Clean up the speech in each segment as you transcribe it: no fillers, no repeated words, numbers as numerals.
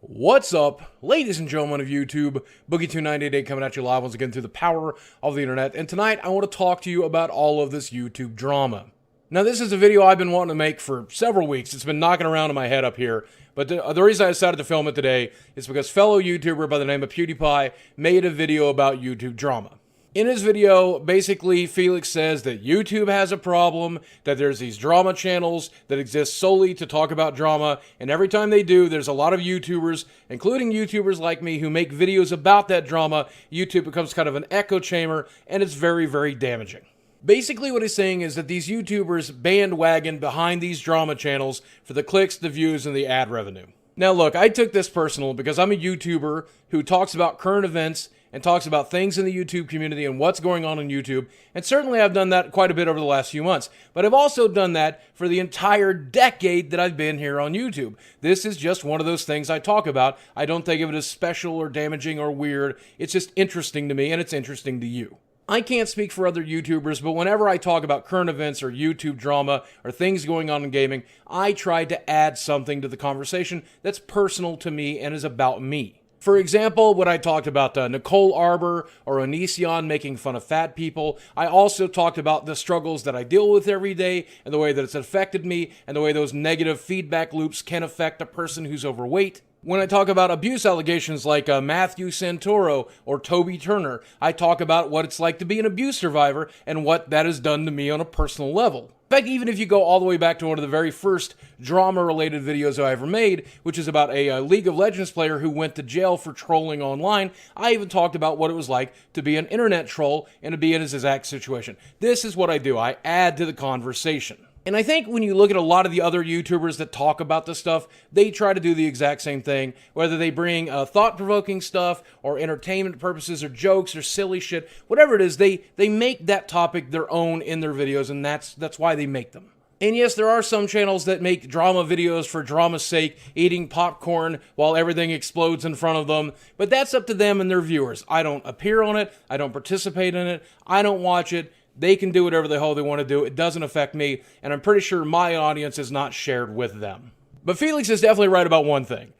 What's up, ladies and gentlemen of YouTube? Boogie2988 coming at you live once again through the power of the internet. And tonight I want to talk to you about all of this YouTube drama. Now, this is a video I've been wanting to make for several weeks. It's been knocking around in my head up here. But the reason I decided to film it today is because fellow YouTuber by the name of PewDiePie made a video about YouTube drama. In his video, basically, Felix says that YouTube has a problem, that there's these drama channels that exist solely to talk about drama, and every time they do, there's a lot of YouTubers, including YouTubers like me, who make videos about that drama. YouTube becomes kind of an echo chamber, and it's very, very damaging. Basically, what he's saying is that these YouTubers bandwagon behind these drama channels for the clicks, the views, and the ad revenue. Now, look, I took this personal because I'm a YouTuber who talks about current events and talks about things in the YouTube community and what's going on YouTube. And certainly I've done that quite a bit over the last few months. But I've also done that for the entire decade that I've been here on YouTube. This is just one of those things I talk about. I don't think of it as special or damaging or weird. It's just interesting to me, and it's interesting to you. I can't speak for other YouTubers, but whenever I talk about current events or YouTube drama or things going on in gaming, I try to add something to the conversation that's personal to me and is about me. For example, when I talked about Nicole Arbor or Onision making fun of fat people, I also talked about the struggles that I deal with every day and the way that it's affected me and the way those negative feedback loops can affect a person who's overweight. When I talk about abuse allegations like Matthew Santoro or Toby Turner, I talk about what it's like to be an abuse survivor and what that has done to me on a personal level. In fact, even if you go all the way back to one of the very first drama-related videos I ever made, which is about a League of Legends player who went to jail for trolling online, I even talked about what it was like to be an internet troll and to be in his exact situation. This is what I do. I add to the conversation. And I think when you look at a lot of the other YouTubers that talk about this stuff, they try to do the exact same thing, whether they bring thought-provoking stuff or entertainment purposes or jokes or silly shit, whatever it is, they make that topic their own in their videos, and that's why they make them. And yes, there are some channels that make drama videos for drama's sake, eating popcorn while everything explodes in front of them, but that's up to them and their viewers. I don't appear on it, I don't participate in it, I don't watch it. They can do whatever the hell they want to do. It doesn't affect me, and I'm pretty sure my audience is not shared with them. But Felix is definitely right about one thing.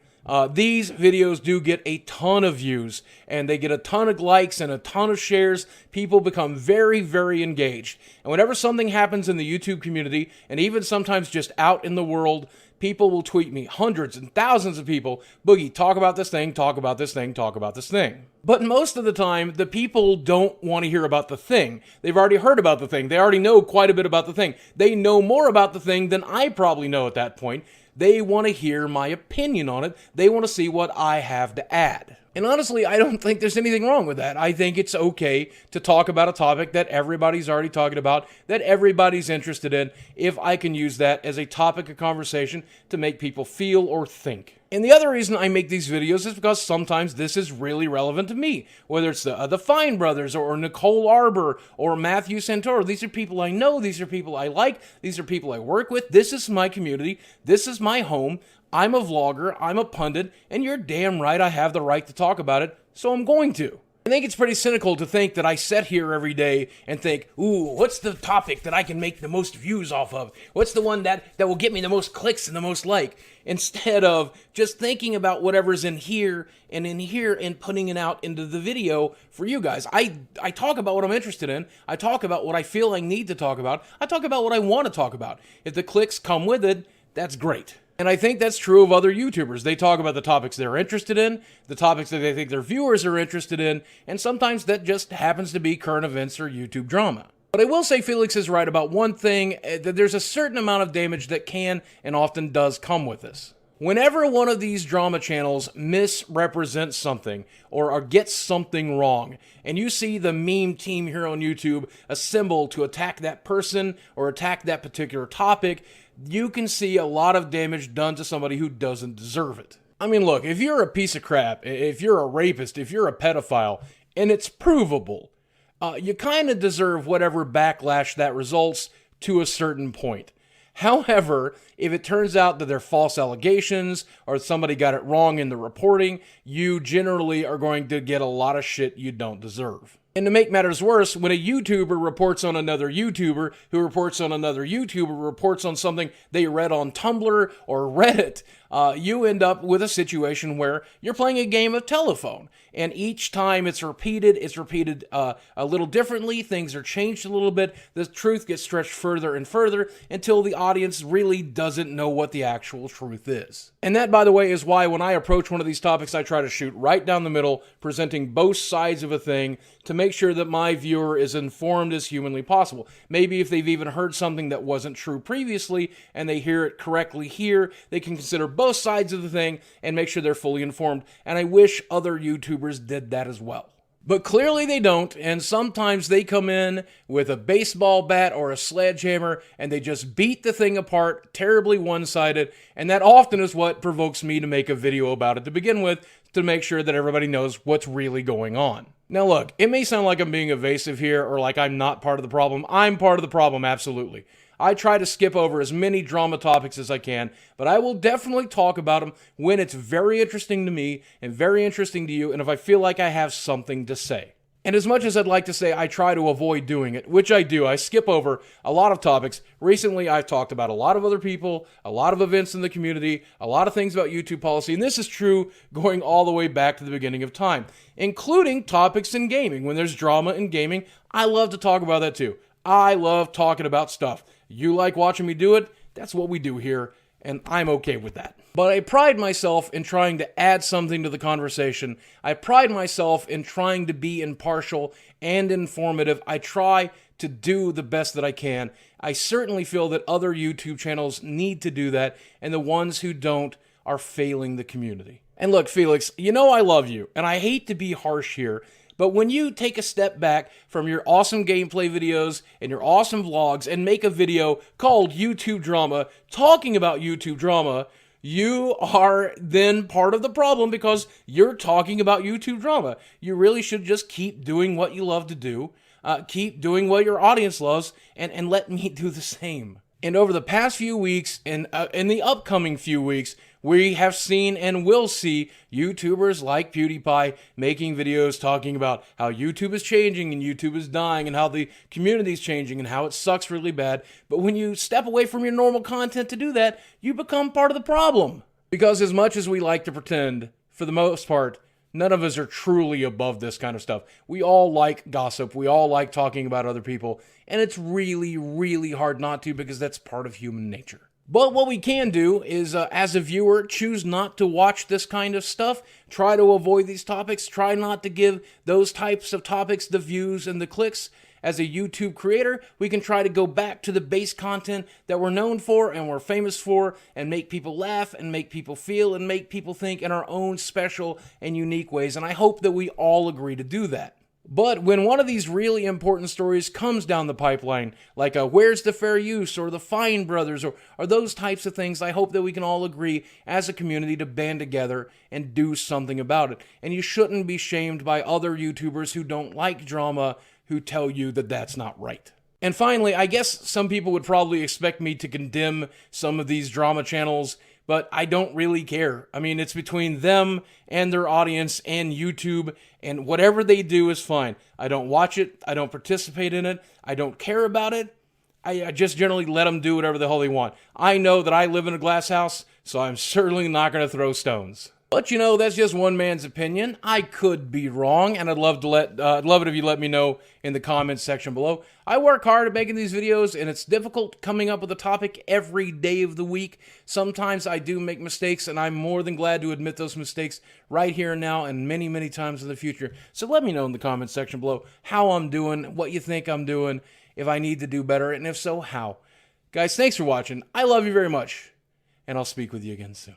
These videos do get a ton of views, and they get a ton of likes and a ton of shares. People become very, very engaged. And whenever something happens in the YouTube community, and even sometimes just out in the world, people will tweet me, hundreds and thousands of people, Boogie, talk about this thing, talk about this thing, talk about this thing. But most of the time, the people don't want to hear about the thing. They've already heard about the thing. They already know quite a bit about the thing. They know more about the thing than I probably know at that point. They want to hear my opinion on it. They want to see what I have to add. And honestly, I don't think there's anything wrong with that. I think it's okay to talk about a topic that everybody's already talking about, that everybody's interested in, if I can use that as a topic of conversation to make people feel or think. And the other reason I make these videos is because sometimes this is really relevant to me. Whether it's the Fine Brothers or Nicole Arbor or Matthew Santoro. These are people I know. These are people I like. These are people I work with. This is my community. This is my home. I'm a vlogger, I'm a pundit, and you're damn right I have the right to talk about it, so I'm going to. I think it's pretty cynical to think that I sit here every day and think, ooh, what's the topic that I can make the most views off of? What's the one that will get me the most clicks and the most like? Instead of just thinking about whatever's in here and putting it out into the video for you guys. I talk about what I'm interested in. I talk about what I feel I need to talk about. I talk about what I want to talk about. If the clicks come with it, that's great. And I think that's true of other YouTubers. They talk about the topics they're interested in, the topics that they think their viewers are interested in, and sometimes that just happens to be current events or YouTube drama. But I will say Felix is right about one thing, that there's a certain amount of damage that can and often does come with this. Whenever one of these drama channels misrepresents something or gets something wrong, and you see the meme team here on YouTube assemble to attack that person or attack that particular topic, you can see a lot of damage done to somebody who doesn't deserve it. I mean, look, if you're a piece of crap, if you're a rapist, if you're a pedophile, and it's provable, you kind of deserve whatever backlash that results to a certain point. However, if it turns out that they're false allegations or somebody got it wrong in the reporting, you generally are going to get a lot of shit you don't deserve. And to make matters worse, when a YouTuber reports on another YouTuber, who reports on another YouTuber, reports on something they read on Tumblr or Reddit, you end up with a situation where you're playing a game of telephone. And each time it's repeated a little differently, things are changed a little bit, the truth gets stretched further and further until the audience really doesn't know what the actual truth is. And that, by the way, is why when I approach one of these topics, I try to shoot right down the middle, presenting both sides of a thing to make sure that my viewer is informed as humanly possible. Maybe if they've even heard something that wasn't true previously and they hear it correctly here, they can consider both sides of the thing and make sure they're fully informed. And I wish other YouTubers did that as well. But clearly they don't, and sometimes they come in with a baseball bat or a sledgehammer and they just beat the thing apart, terribly one-sided, and that often is what provokes me to make a video about it to begin with, to make sure that everybody knows what's really going on. Now look, it may sound like I'm being evasive here or like I'm not part of the problem. I'm part of the problem, absolutely. I try to skip over as many drama topics as I can, but I will definitely talk about them when it's very interesting to me and very interesting to you, and if I feel like I have something to say. And as much as I'd like to say I try to avoid doing it, which I do, I skip over a lot of topics. Recently, I've talked about a lot of other people, a lot of events in the community, a lot of things about YouTube policy, and this is true going all the way back to the beginning of time, including topics in gaming. When there's drama in gaming, I love to talk about that too. I love talking about stuff. You like watching me do it? That's what we do here, and I'm okay with that. But I pride myself in trying to add something to the conversation. I pride myself in trying to be impartial and informative. I try to do the best that I can. I certainly feel that other YouTube channels need to do that, and the ones who don't are failing the community. And look, Felix, you know I love you, and I hate to be harsh here, but when you take a step back from your awesome gameplay videos and your awesome vlogs and make a video called YouTube Drama, talking about YouTube Drama, you are then part of the problem because you're talking about YouTube Drama. You really should just keep doing what you love to do, keep doing what your audience loves, and let me do the same. And over the past few weeks, and in the upcoming few weeks, we have seen and will see YouTubers like PewDiePie making videos talking about how YouTube is changing and YouTube is dying and how the community is changing and how it sucks really bad. But when you step away from your normal content to do that, you become part of the problem. Because as much as we like to pretend, for the most part, none of us are truly above this kind of stuff. We all like gossip. We all like talking about other people. And it's really, really hard not to because that's part of human nature. But what we can do is, as a viewer, choose not to watch this kind of stuff. Try to avoid these topics. Try not to give those types of topics the views and the clicks. As a YouTube creator, we can try to go back to the base content that we're known for and we're famous for and make people laugh and make people feel and make people think in our own special and unique ways. And I hope that we all agree to do that. But when one of these really important stories comes down the pipeline, like Where's the Fair Use or the Fine Brothers or those types of things, I hope that we can all agree as a community to band together and do something about it. And you shouldn't be shamed by other YouTubers who don't like drama who tell you that that's not right. And finally, I guess some people would probably expect me to condemn some of these drama channels, but I don't really care. I mean, it's between them and their audience and YouTube, and whatever they do is fine. I don't watch it. I don't participate in it. I don't care about it. I just generally let them do whatever the hell they want. I know that I live in a glass house, so I'm certainly not going to throw stones. But you know, that's just one man's opinion. I could be wrong, and I'd love it if you let me know in the comments section below. I work hard at making these videos, and it's difficult coming up with a topic every day of the week. Sometimes I do make mistakes, and I'm more than glad to admit those mistakes right here and now and many, many times in the future. So let me know in the comments section below how I'm doing, what you think I'm doing, if I need to do better, and if so, how. Guys, thanks for watching. I love you very much, and I'll speak with you again soon.